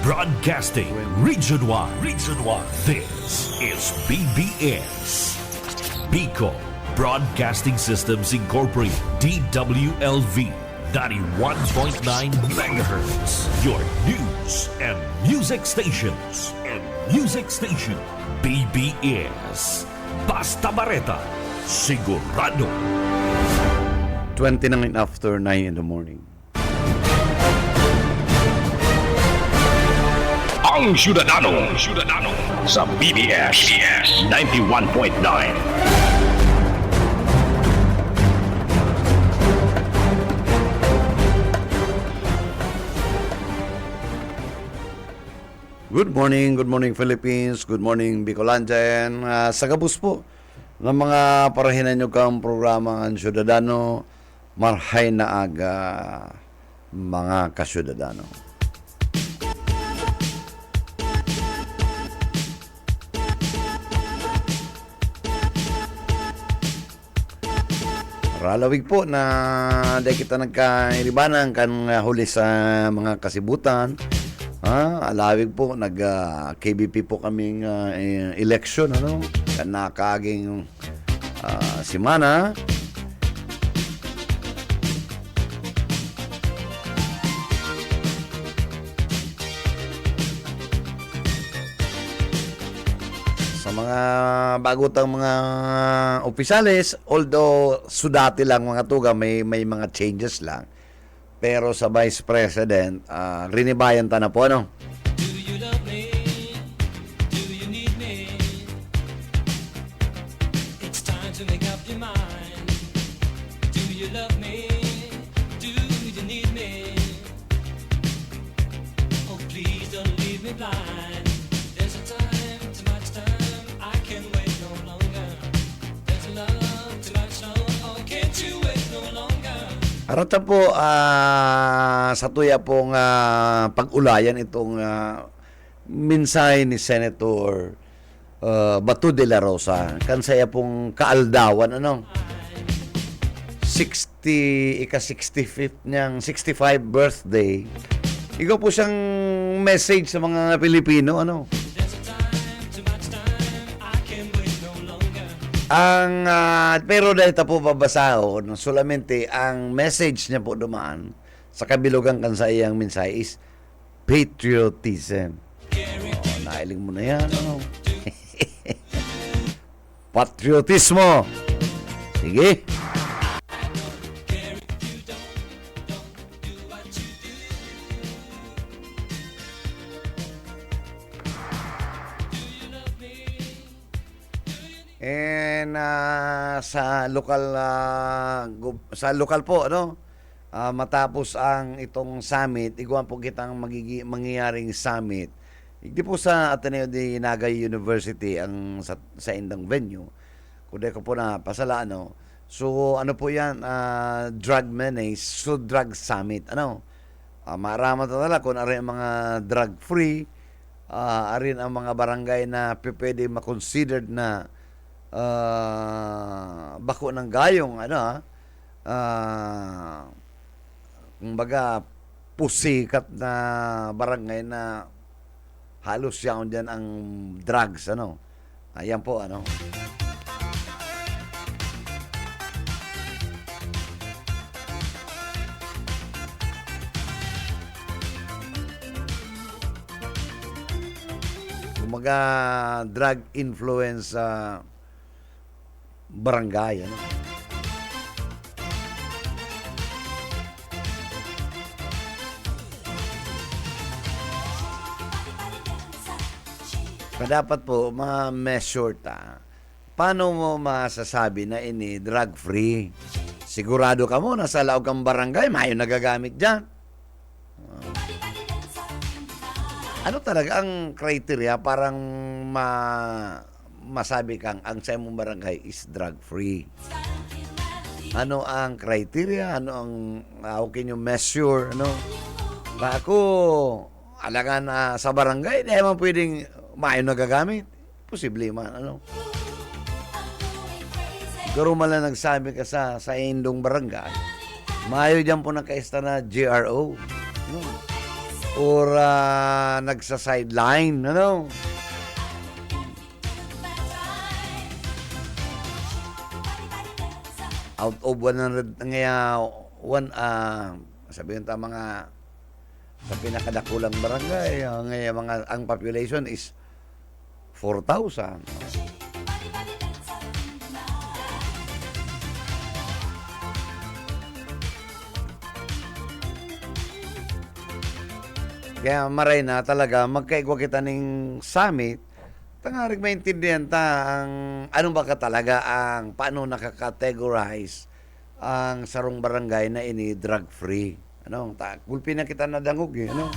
Broadcasting Region 1. Region 1. This is BBS. Bicol Broadcasting Systems Incorporated. DWLV. 91.9 megahertz. Your news and music stations. BBS. Basta Bareta. Sigurado. 29 after 9 in the morning. Ang Syudadano sa BBS 91.9. Good morning Philippines, good morning Bicolandian. Sa gabus po ng mga parahinan nyo kang programa ang Syudadano, marhay na aga mga kasyudadano. Ralawig po na dahil kita nagkairibanan kan huli sa mga kasibutan. Alawig po KBP po kaming election kan nakaging simana. Sa mga bagotang mga opisales, although sudati lang mga tuga, may mga changes lang. Pero sa Vice President, rinibayan ta na po, ano? Do you love me? Do you need me? It's time to make up your mind. Do you love me? Do you need me? Oh, please don't leave me blind. There's a time, too much time, I can't wait no longer. There's a love, too much love, oh, can't you wait no longer? Arata po sa tuya pong pag-ulayan itong mensahe ni Senator Bato de la Rosa. Kansaya pong kaaldawan, 65th niyang 65 birthday. Ikaw po siyang message sa mga Pilipino, pero dahil po babasahon, solamente ang message niya po dumaan sa kabilugang kansayang mensahe is patriotism. Nailing mo na yan, patriotismo. Sige. And sa lokal po, matapos ang itong summit, iguan po kitang mangyayaring summit. Hindi po sa Ateneo de Nagay University ang sa indang venue. Kundi ko po na pasala, So, po yan, drug menace, so drug summit, Maaraman talaga kung arin ang mga drug-free, arin ang mga barangay na pwede makonsidered na bako ng gayong kumbaga pusikat na barangay na halos yaon dyan ang drugs, ayan po, kumbaga drug influence barangay, dapat po ma-measure ta. Paano mo masasabi na ini drug-free? Sigurado ka mo, nasa laog kang barangay, mayo nagagamit dyan. Ano talaga ang criteria parang masabi kang ang sa mong barangay is drug-free? Ano ang criteria? Ano ang how can you measure? Ako, alagaan sa barangay, dahil man pwedeng maayon nagagamit. Posible man, Garo man lang nagsabi ka sa indong barangay, maayo dyan po nakaista na GRO. or nagsa-sideline, ano? Out of 100 sabihin ta mga sa pinakadakulang barangay, ang population is 4,000. Kaya maray na talaga magkaigwa kita ning summit, tangarig maintindihan ta ang ano ba ka talaga ang paano nakakategorize ang sarong barangay na ini drug free. Ano, gulpin na kita na dangog eh, ano?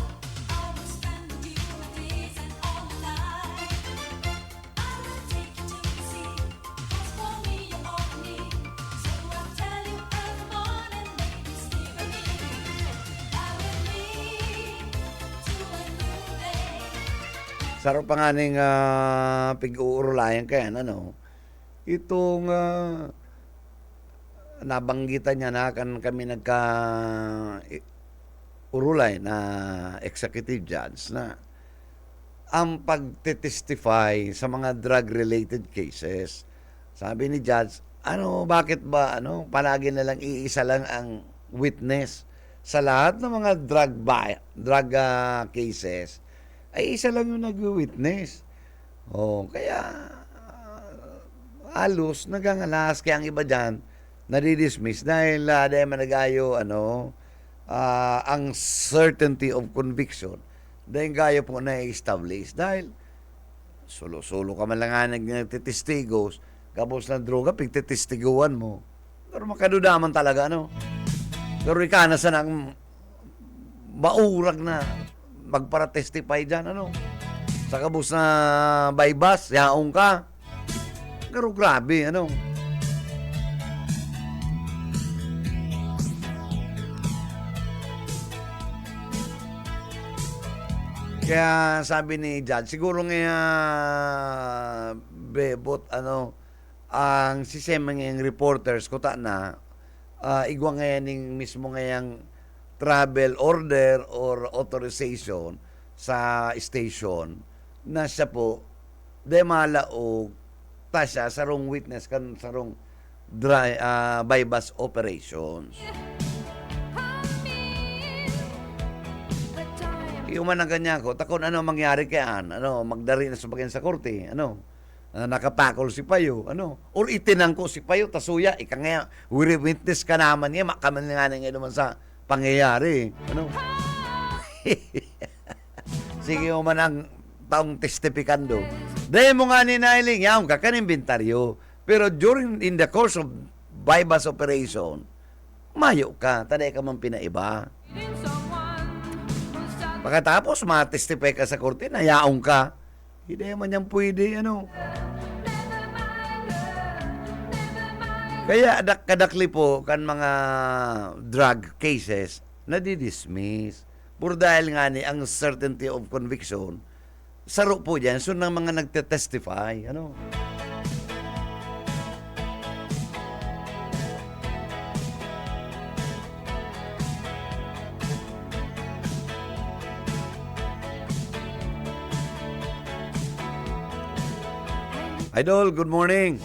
Sarap pa nga ning pig-uurulayan kaya ano, itong nabanggitan niya na kan kami nagka urulay na executive judge na ang pagte-testify sa mga drug-related cases. Sabi ni judge, bakit ba, palagi na lang iisa lang ang witness sa lahat ng mga drug cases, ay isa lang yung nag-witness. Kaya halos nagangalas, kaya ang iba dyan, nadidismiss dahil dahil managayo ang certainty of conviction dahil gayo po na-establish dahil solo-solo ka man lang nga nagtitistigos kapos ng droga pigtitistiguan mo pero makadudaman talaga pero ikana sa nang maurag na magpara-testify dyan sa kabos na baybas yaong ka pero grabe Kaya sabi ni Judge, siguro nga bebot ang sistema ng reporters ko na igwa ngayon mismo ngayang travel order or authorization sa station na siya po demalaog tasya sarong witness kan sarong bypass operations. Yung man ang ganyan ko, takon mangyari kayan, magdari na sa bagyan sa korte, nakapakol si Payo, or itinang ko si Payo, tasuya, ika nga, witness ka naman niya, makaman nga nga naman sa pangyayari, Sige mo man ang taong testifikando. Dahil mo nga ni Nailing, yaong ka inventaryo, pero in the course of bypass operation, mayo ka, taday ka man pinaiba. Pagkatapos, matestify ka sa korte, nayaong ka. Hindi man yan pwede, Kaya kadakli po kan mga drug cases, nadidismiss. Puro dahil nga ni ang certainty of conviction, saro po dyan, so ng mga nagte-testify, Idol, good morning.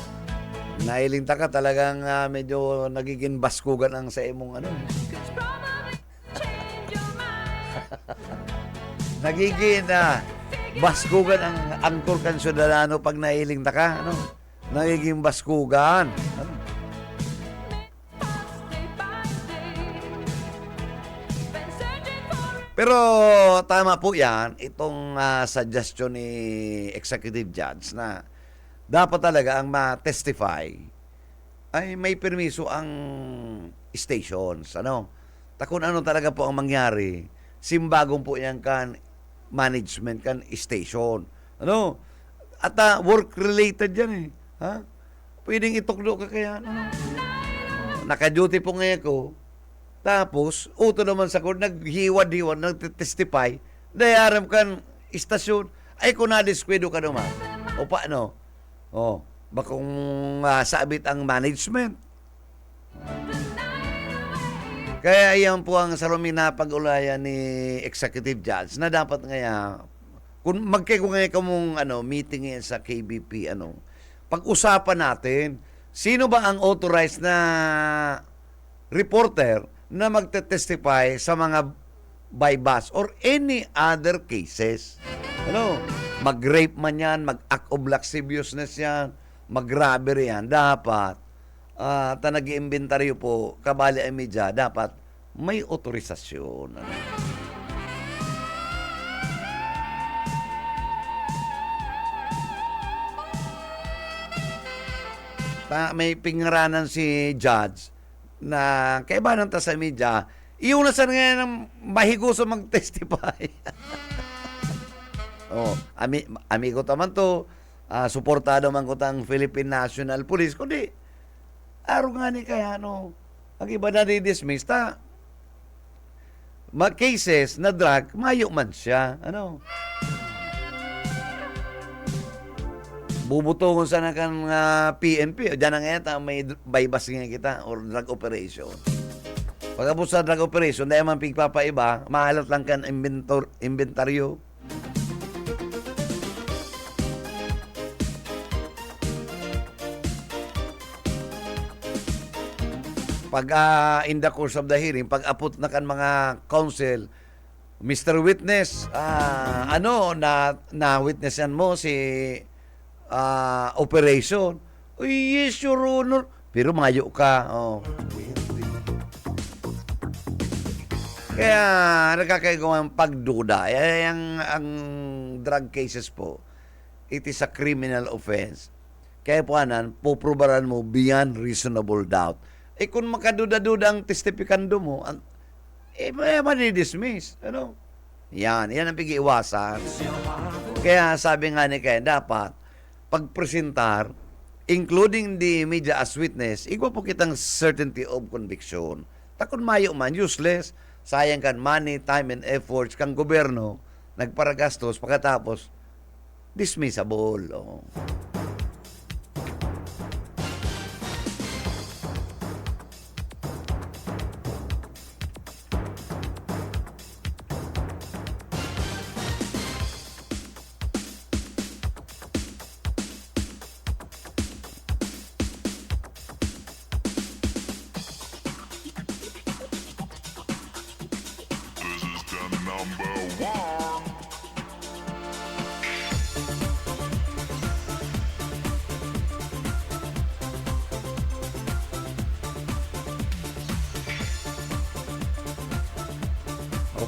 Nailinta ka talagang medyo nagiging baskugan ang sa imong nagiging baskugan ang angkor kan Ciudadano pag nailinta ka, Nagiging baskugan. Pero tama po yan, itong suggestion ni Executive Judge na dapat talaga ang ma-testify ay may permiso ang stations. Takon talaga po ang mangyari. Simbagong po yan kan management kan station. At work-related yan Pwedeng itukdo ka kaya. Naka-duty po ngayon ko. Tapos, uto naman sa court, naghiwad-hiwad, nagtestify, dayaram kan istasyon, ay kung na-disquedo ka naman. O paano? Bakong sabit ang management. Kaya yan po ang saluming napag-ulayan ni Executive Judge na dapat ngaya kung magkikungay ka mong meeting yan sa KBP, pag-usapan natin, sino ba ang authorized na reporter na magte-testify sa mga bypass or any other cases? Mag-rape man yan, mag-act of lasciviousness yan, mag-robbery yan, dapat nag-iimbentaryo po, kabali ang media, dapat may otorisasyon. May pingaranan si Judge na kaibanan ta sa media, iyon na sa ngayon ng mahiguso mag-testify. Amigo taman to, suportado man ko tang Philippine National Police, kundi araw nga ni kaya ang iba na di-dismiss cases na drug, mayo man siya. Bubutungon sa na kan PNP. Diyan ang ngayon, may bypass nga kita or drug operation. Pagkapos sa drug operation, dahil man pigpapaiba, mahalat lang kan inventaryo. Pag in the course of the hearing, pag apot na kan mga counsel, Mr. Witness, na witnessan mo si operation. Yes, Your Honor. Pero mayo ka. Kaya nagkakaigawang pagduda. Ang drug cases po, it is a criminal offense. Kaya po puprubaran mo beyond reasonable doubt. Kung makaduda-duda ang testifikando mo, madi-dismiss. Yan ang pag-iwasan. Kaya sabi nga ni Ken, dapat pagpresentar, including the media as witness, igwa po kitang certainty of conviction. Takon mayo man, useless, sayang kan money, time, and efforts kang gobyerno, nagparagastos, pagkatapos, dismissible.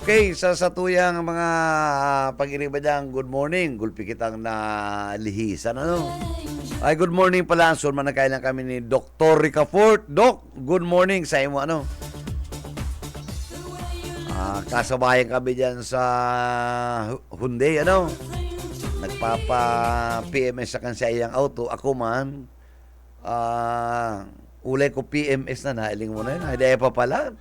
Okay, sa satuyang mga pag-iribadang good morning. Gulpi kitang na lihisan. Ay, good morning pala. So, managkailan kami ni Dr. Ricafort. Doc, good morning sa imo. Kasabayan kami dyan sa Hyundai. Nagpapa-PMS sa kansa iyang auto. Ako man, ulay ko PMS na nailing mo na yun. Ay, dahil pa pala.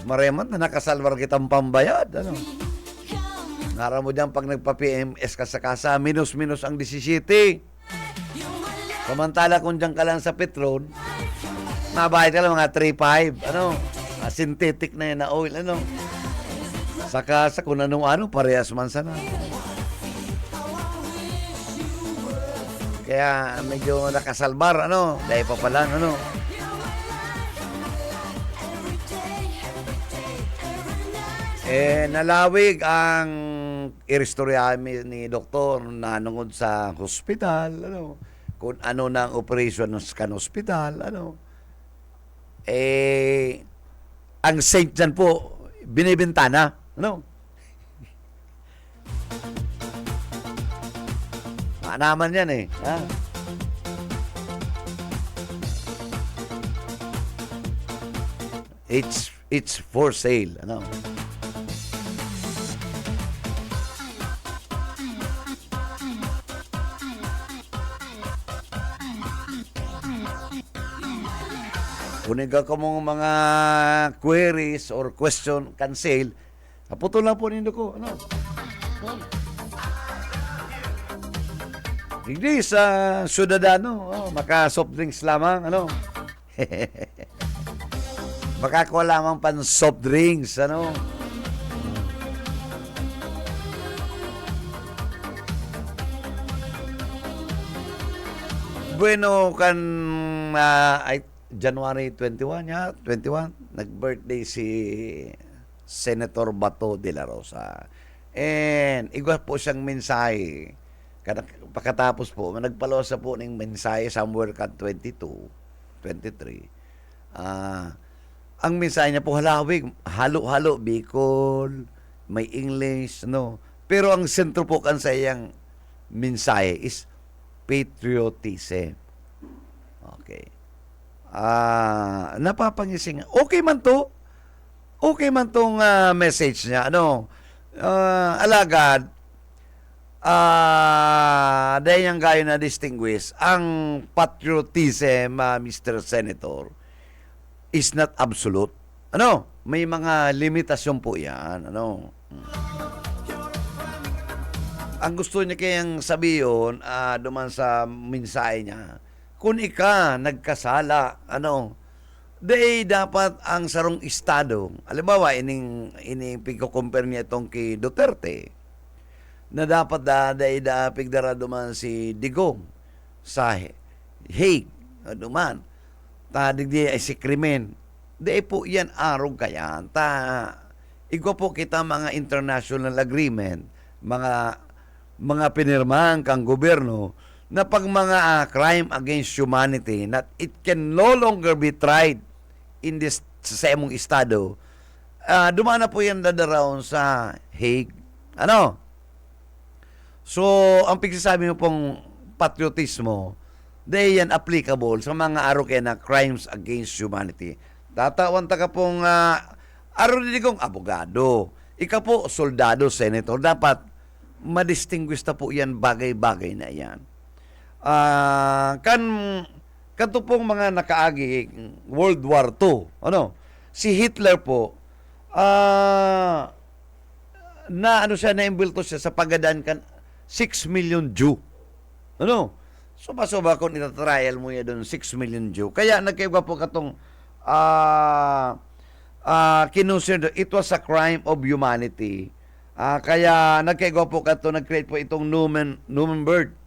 Maremat na nakasalvar kitang pambayad. Nara mo dyan pag nagpa-PMS ka sa kasa, minus-minus ang 17. Samantala kung dyan ka lang sa Petron, mabayad ka lang mga 3.5. Synthetic na yun na oil. Sa kasa kung ano, parehas man sana. Kaya medyo nakasalbar, dahil pa pala, nalawig ang iristorya ni doktor na nungod sa hospital, kung ano na ang operation ng hospital, ang saint dyan po, binibintana, naman yan It's for sale, Kuniga ka mong mga queries or question cancel, kaputol lang po nindo ko. Hindi sa syudadano, maka soft drinks lamang, Makakuha lamang pan soft drinks, ano? Bueno, kan ay, January 21 ya, 21, nag-birthday si Senator Bato de la Rosa. And igwa po siyang mensahe. Pagkatapos po, nagpalosa po ng mensahe somewhere kan 22, 23. Ang mensahe niya po halawig, halo-halo, Bicol, may English, no? Pero ang sentro po kan sa iyang mensahe is patriotism. Okay. Napapangising. Okay man to. Okay man tong message niya. Ano? Alagad, dahil yung gayo na distinguish, ang patriotism, Mr. Senator, is not absolute. Ano? May mga limitasyon po yan. Ano? Ang gusto niya kayang sabihin, duman sa mensahe niya, kung ika nagkasala, ano, dapat ang sarong estado, halimbawa, ining pagko-compare niya itong kay Duterte, na dapat pigdara duman si Digong sa Hague, duman, digdi ay si krimen, po yan arog kayan, igwa po kita mga international agreement, mga pinirmahan kang gobyerno, na pag mga crime against humanity that it can no longer be tried in this sa imong estado, dumana po yan dadaraon sa Hague. Ano? So, ang pagsasabi mo pong patriotismo, yan applicable sa mga araw kaya na crimes against humanity. Tatawan ta ka pong araw din kong abogado. Ika po, soldado, senator. Dapat madistinguish na po yan bagay-bagay na yan. Kanto pong mga nakaagi World War II, ano, si Hitler po, na-imbulto siya sa pagadaan kan 6 million Jew. Ano? Suba-suba kung itatrial mo yan doon, 6 million Jew. Kaya nagkaiba po katong kinusunod, it was a crime of humanity. Kaya nagkaiba po kato, nag-create po itong Nuremberg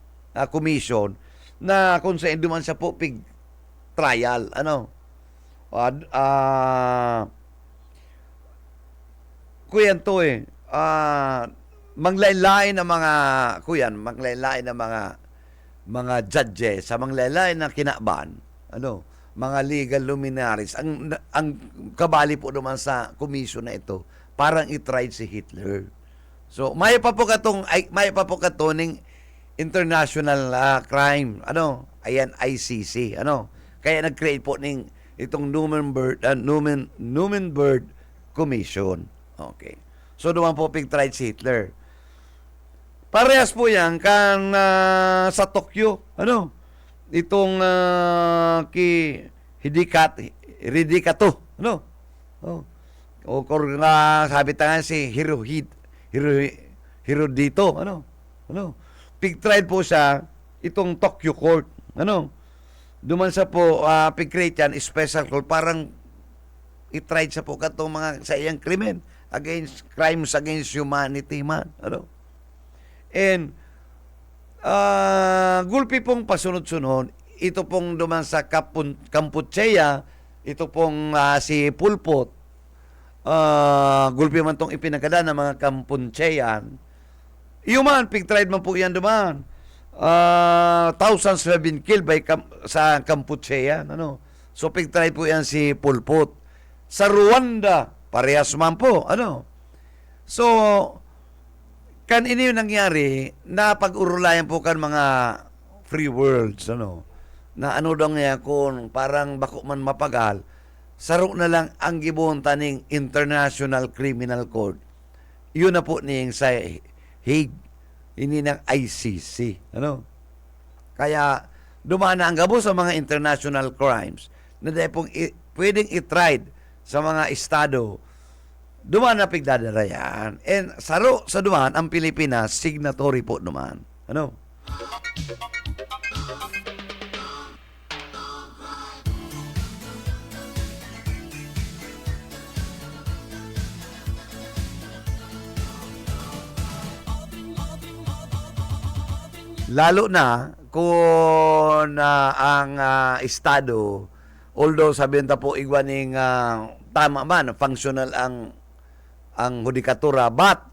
Commission na kung saan duman sa po pig trial, ano, kuyan to manglain-lain na mga judges sa manglain na kinaban, ano, mga legal luminaries, ang kabali po naman sa commission na ito, parang i-tried si Hitler. So, may pa po katoning international crime, ano, ayan, ICC, ano, kaya nag-create po ng itong Nuremberg Commission. Okay. So, naman po pig-tried si Hitler. Parehas po yan kan sa Tokyo, ano, itong Hidekato, ano, o sabi tangan si Hirohito, ano, pig-tried po siya itong Tokyo Court. Ano? Duman sa po, pig-create yan, special court, parang i-tried sa po katong mga sa iyang krimen, crimes against humanity man. Ano? And, gulpi pong pasunod-sunod, ito pong duman sa Kampuchea, ito pong si Pol Pot, gulpi man tong ipinagada ng mga Kampuchean, man, pig-tried man po yan duman. Thousands have been killed sa Kampuchea. Ano? So, pig-tried po yan si Pol Pot. Sa Rwanda, parehas man po. Ano? So, kan ini yung nangyari, napag-urulayan po kan mga free worlds. Ano? Na ano daw nga kung parang bako man mapagal, saro na lang ang gibon taning International Criminal Court. Yun na po niyang sa Hague, ini ng ICC. Ano? Kaya, dumana ang gabo sa mga international crimes na dahil pong pwedeng i-tried sa mga estado, dumana pigdadara yan. And saro sa duman, ang Pilipinas, signatory po duman. Ano? Lalo na kung ang estado, although sabihin ta po igwaning tama man, functional ang hudikatura, but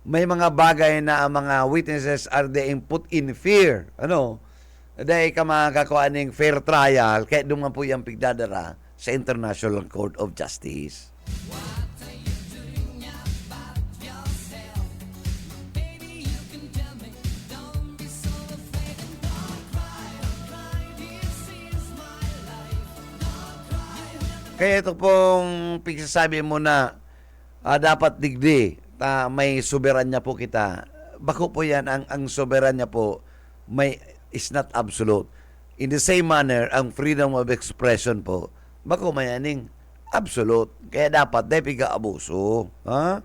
may mga bagay na ang mga witnesses are being put in fear. Dahil ka makakakuha ng fair trial, kaya duman po yung pigdadara sa International Court of Justice. Kaya ito pong pagsasabi mo na dapat digdi, may soberanya po kita. Bako po yan, ang soberanya po is not absolute. In the same manner, ang freedom of expression po, bako mayaning absolute. Kaya dapat dahil piga-abuso. Ha?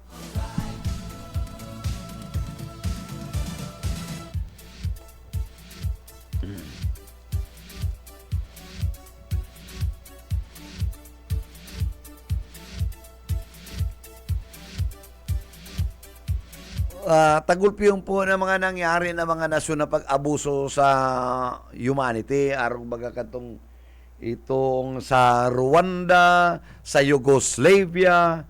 Tagulpiyong po na mga nangyari na mga nasyon na pag-abuso sa humanity. Arong baga katong itong sa Rwanda, sa Yugoslavia,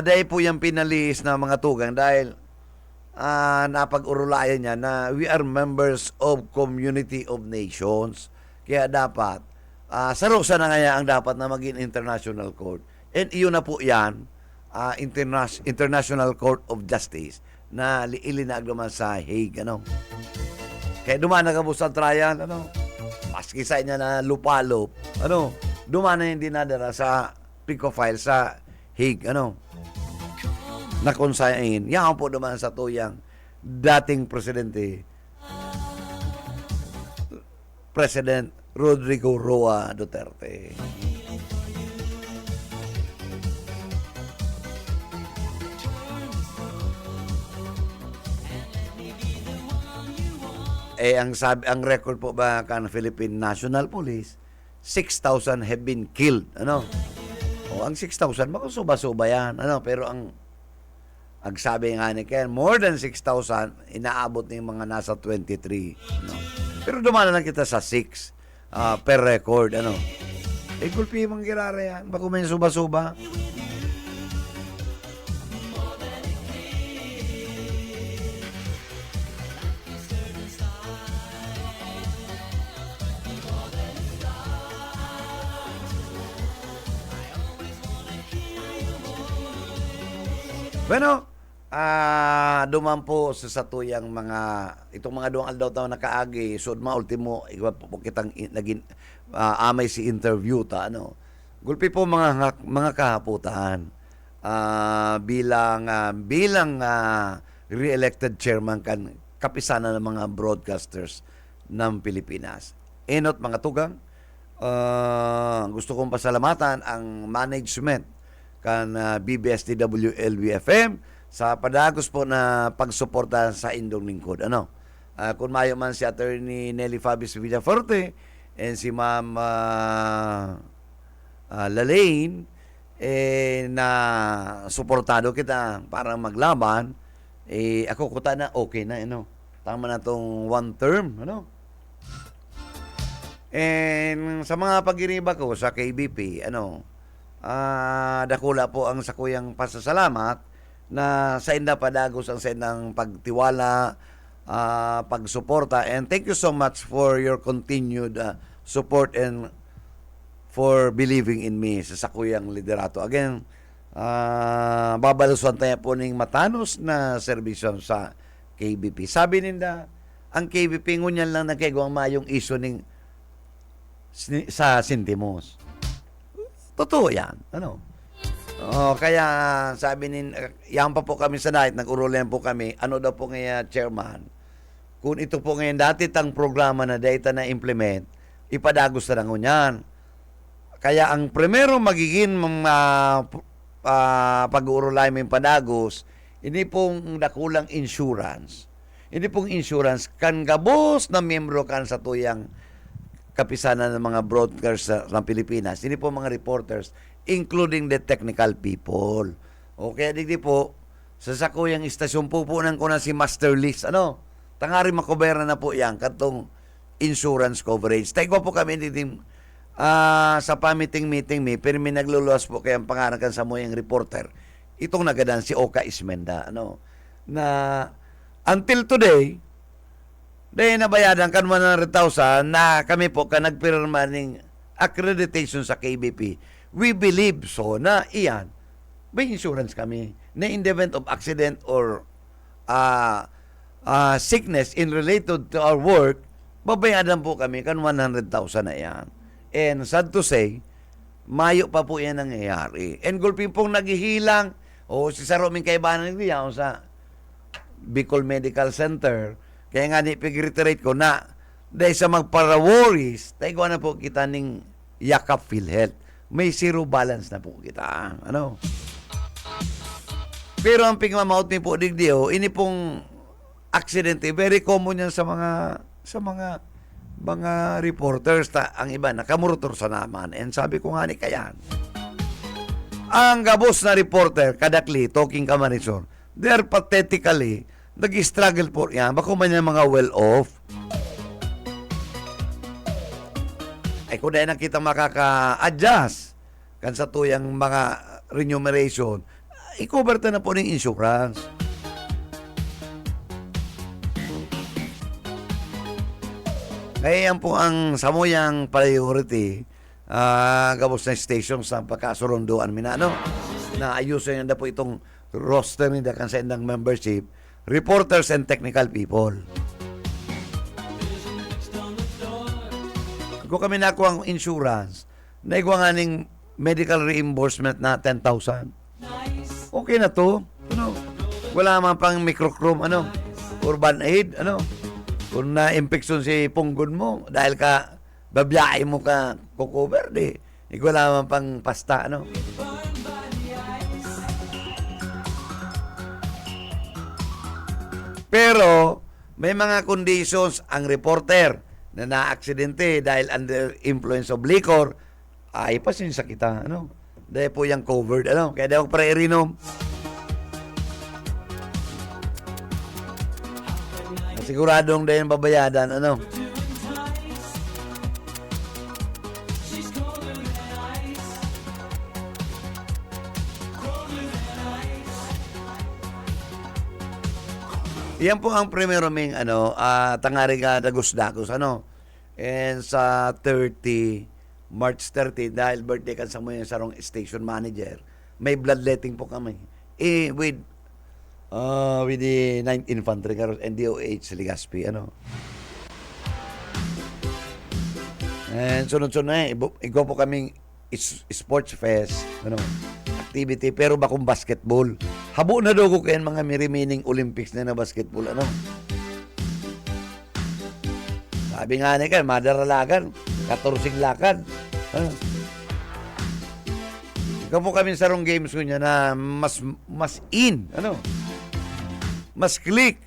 dahil po yung pinalis na mga tugang dahil napag-urulayan niya na we are members of Community of Nations. Kaya dapat, sarusa na nga ang dapat na maging International Court. And iyon na po yan, International Court of Justice na ilinag naman sa Hague. Kaya dumana ka po sa trial, maski sa niya na lupalop, dumana yung dinadara sa PICO file sa Hague, na konsayin. Yan po duman sa tuyang dating presidente, President Rodrigo Roa Duterte. Ang record po ba kan Philippine National Police, 6,000 have been killed. Ang 6,000 makusuba-suba yan. Pero ang sabi nga ni Ken, more than 6,000 inaabot ng mga nasa 23. Pero dumana lang kita sa 6 per record. Gulpi mong girara yan. Bako may suba-suba. Bueno, duman po sa satuyang itong mga duwang aldaw taon nakaagi, so ultimo, iba po kitang naging amay si interview ta, Gulpi po mga kahaputan, bilang re-elected chairman kan kapisanan ng mga broadcasters ng Pilipinas. Enot mga tugang, gusto kong pasalamatan ang management kan BBSDWLB-FM sa padagos po na pagsuporta sa indong lingkod. Kung mayo man si Attorney Nelly Fabis Villaforte and si Ma'am Lalaine na suportado kita para maglaban, ako kuta na okay na, tama na tong one term, And sa mga pag-iriba ko sa KBP, dakula po ang sakuyang pasasalamat na sa inda padagos ang sa indang pagtiwala, pagsuporta, and thank you so much for your continued support and for believing in me sa sakuyang liderato. Again, babalusan tayo po ng matanos na serbisyo sa KBP. Sabi ninda, ang KBP ngunyan lang nagkagawa mayong iso sa Sintimos. Totoo yan. Kaya sabi yan pa po kami sa night, nag-urulan po kami, daw po ngayon, chairman, kung ito po ngayon dati tang programa na data na implement, ipadagos na lang yan. Kaya ang primero magiging pag-uurulay may padagos, hindi pong dakulang insurance. Hindi pong insurance, kan gabos na miyembro kan sa tuyang kapisanan ng mga broadcasters ng Pilipinas, hindi po mga reporters, including the technical people. Okay, digdi po, sa sakuyang istasyon pupunan ko na si Master Liz, tangari makobera na po yan katong insurance coverage. Tayo po kami dito sa pamiting-meeting pero may nagluluwas po kaya ang pangalan kan sa mo yung reporter. Itong nagadan si Oka Ismenda, na until today, dahil nabayadan kan 100,000 na kami po ka nagpirma ng accreditation sa KBP. We believe so na iyan, may insurance kami na in the event of accident or sickness in related to our work, babayadan po kami kan 100,000 na iyan. And sad to say, Mayo pa po yan nangyayari. And gulping pong naghihilang, si Saroming kaibanan niya sa Bicol Medical Center, kaya nga nipig-reiterate ko na, dahil sa magpara-worries, tayo na po kita ning yakap PhilHealth. May zero balance na po kita. Pero ang pingmamaut ni po digdio, ini pong aksidente, very common yan sa mga reporters, ang iba nakamurotor sa naman. And sabi ko nga ni kayan, ang gabos na reporter, kadakli, talking ka Marisol, they are pathetically, nag-struggle po yan, bako man yan mga well-off. Ay kung dahil na kita makaka-adjust kan sa tuyang mga remuneration, i-cover na po ng insurance. Kaya yan po ang samuyang priority gabos na station sa pagkasurunduan minano na ayusin na po itong roster ni dakan sa indang membership, reporters and technical people. Kung kami nakuha ang insurance, naigwa nga ning medical reimbursement na 10,000. Okay na to. Wala man pang microchrome, urban aid, kung na-infection si punggon mo, dahil ka, babiyahe mo ka, kukover, wala man pang pasta, Pero, may mga conditions ang reporter na na-aksidente dahil under influence of liquor, ay pasinsa kita, Dahil po yung covered, Kaya daw pre-rinom. Siguradong dahil babayadan, Yan po ang primero ming tangari ka dagos-dagos and sa March 30 dahil birthday kan sa mo yung sarong station manager, may bloodletting po kami with the 9th Infantry and DOH Legazpi, and sunod-sunod na igo po kaming sports fest, activity, pero bakong basketball. Habo na daw ko kayan mga remaining Olympics na basketball, Sabi nga ni kayo, madaralagan, 14 lakad. Ikaw po kami sarong games ko niya na mas in, mas click,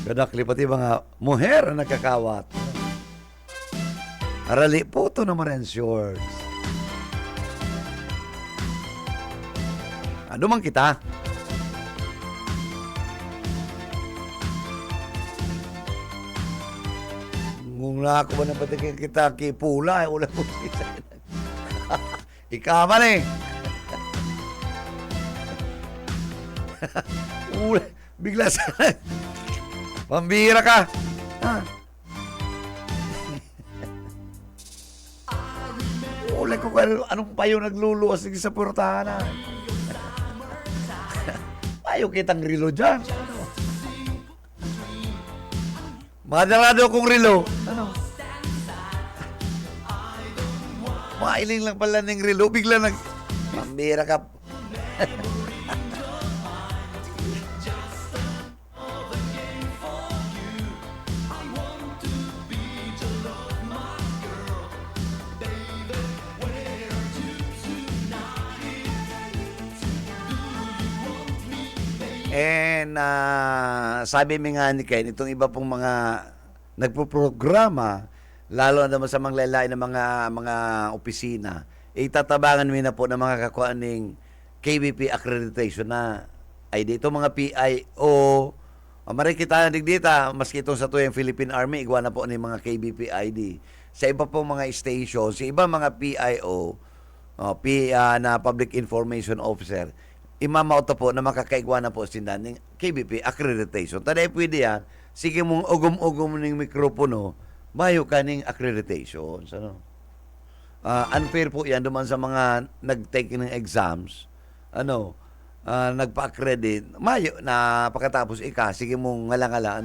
Kadakli pati mga muher na nakakawat. Arali po ito naman ang shorts. Ano man kita? Kung na ako ba na pati kita kipula, ulan po kita. Ikaman bigla sa pambira ka. Ulan ko anong payo nagluluwas sa portahan. Payo kitang rilo dyan. Madarado kong rilo. Mailing lang pala ng rilo. Bigla pambira ka. And sabi mi nga ni Ken, itong iba pong mga nagpo-programa, lalo na naman sa mga lalaki ng mga opisina, itatabangan mi na po ng mga kakuan ng KBP accreditation na ay dito mga PIO Mari kita digdita, maski itong sa tuyang Philippine Army, igwa na po ni mga KBPID. Sa iba pong mga station, sa iba mga PIO, na Public Information Officer, imamauto po na makakaigwa na po sindan ng KBP accreditation. Tada pwede yan, sige mong ugom-ugom ng mikropono, mayo ka ng accreditation. Ano? Unfair po yan duman sa mga nag-take ng exams, nagpa-accredit, mayo na pagkatapos sige mong ngala-ngala,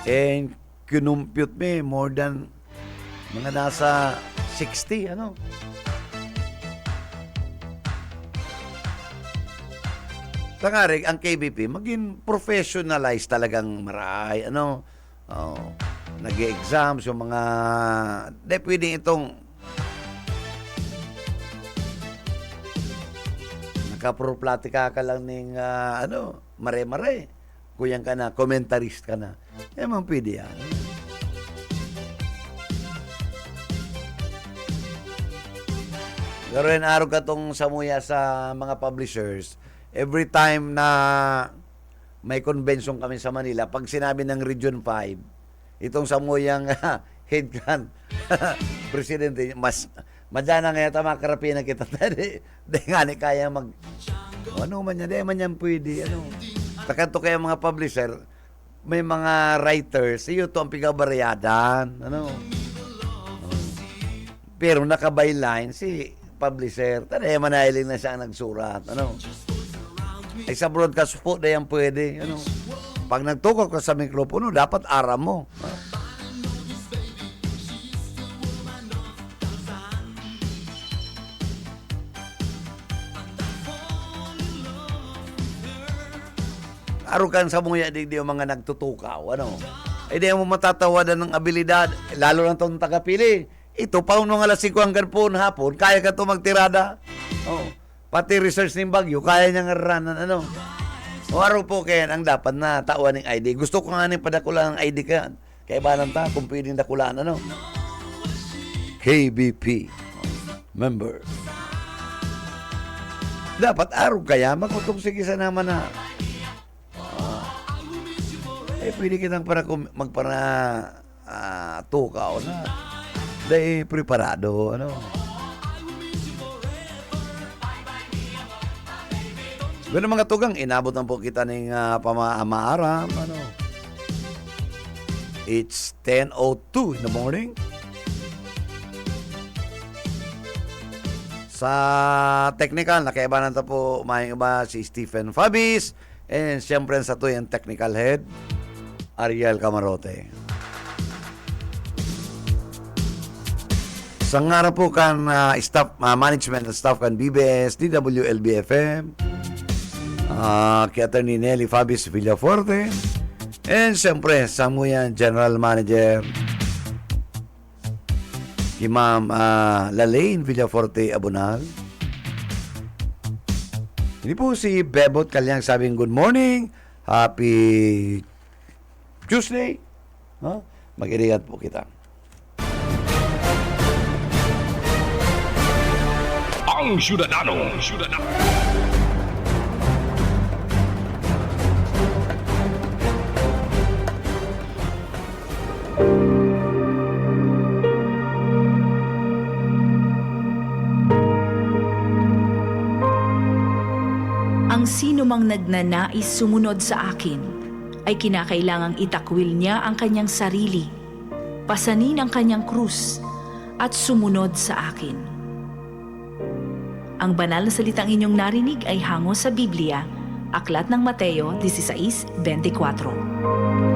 And kinumpute me more than mga nasa 60, Tangarig, ang KBP, maging professionalized talagang maray, nag-exams, yung mga, pwedeng itong, nakaproplatika ka lang ng, mare-mare, kuyang ka na, comentarist ka na, man pwede yan. Pero araw ka tong samuya sa mga publishers, every time na may convention kami sa Manila, pag sinabi ng Region 5, itong samuyang head can, presidente, madana nga yata makarapi na kita. Di nga ni kaya ano man yan, di man yan pwede, Takanto kaya mga publisher, may mga writers, iyo to ang pigabaryadan, Pero naka-byline, si publisher, tanay manahiling na siya ang nagsurat, Ay sa broadcast po, na yan pwede, Pag nagtukok ka sa mikropono, dapat aram mo. Arukan sa mga di yung mga nagtutukaw, Ay di mo matatawadan ng abilidad, lalo lang itong tagapili. Ito, paano nga alas 5 hanggang po hapon, kaya ka ito magtirada. Pati research ng Bagyo, kaya niya nga ranan, O araw po kaya ang dapat na tauan ng ID. Gusto ko nga rin padakulaan ng ID ka. Kaya ba lang ta, kung pwedeng dakulaan, KBP member. Dapat araw kaya, magutong sige sa naman na. Pwede kitang tukaw na. Dahil preparado, Ganun mga tugang, inabot na po kita ng pamaaram, It's 10:02 in the morning. Sa technical, nakaibanan na po may iba si Stephen Fabis, and siyempre sa to yung technical head, Ariel Camarote. Sa nga po kan staff, management at staff kan BBS, DWLB-FM, kay Atty. Nelly Fabis Villaforte, and siyempre sa muyan General Manager kay Ma'am Lalaine Villaforte Abunal. Hindi po si Bebot Kalyang sabing good morning, happy Tuesday. Mag-irigat po kita. Ang Syudadano. Ang sino mang nagnanais sumunod sa akin ay kinakailangang itakwil niya ang kanyang sarili, pasanin ang kanyang krus, at sumunod sa akin. Ang banal na salitang inyong narinig ay hango sa Biblia, Aklat ng Mateo 16:24.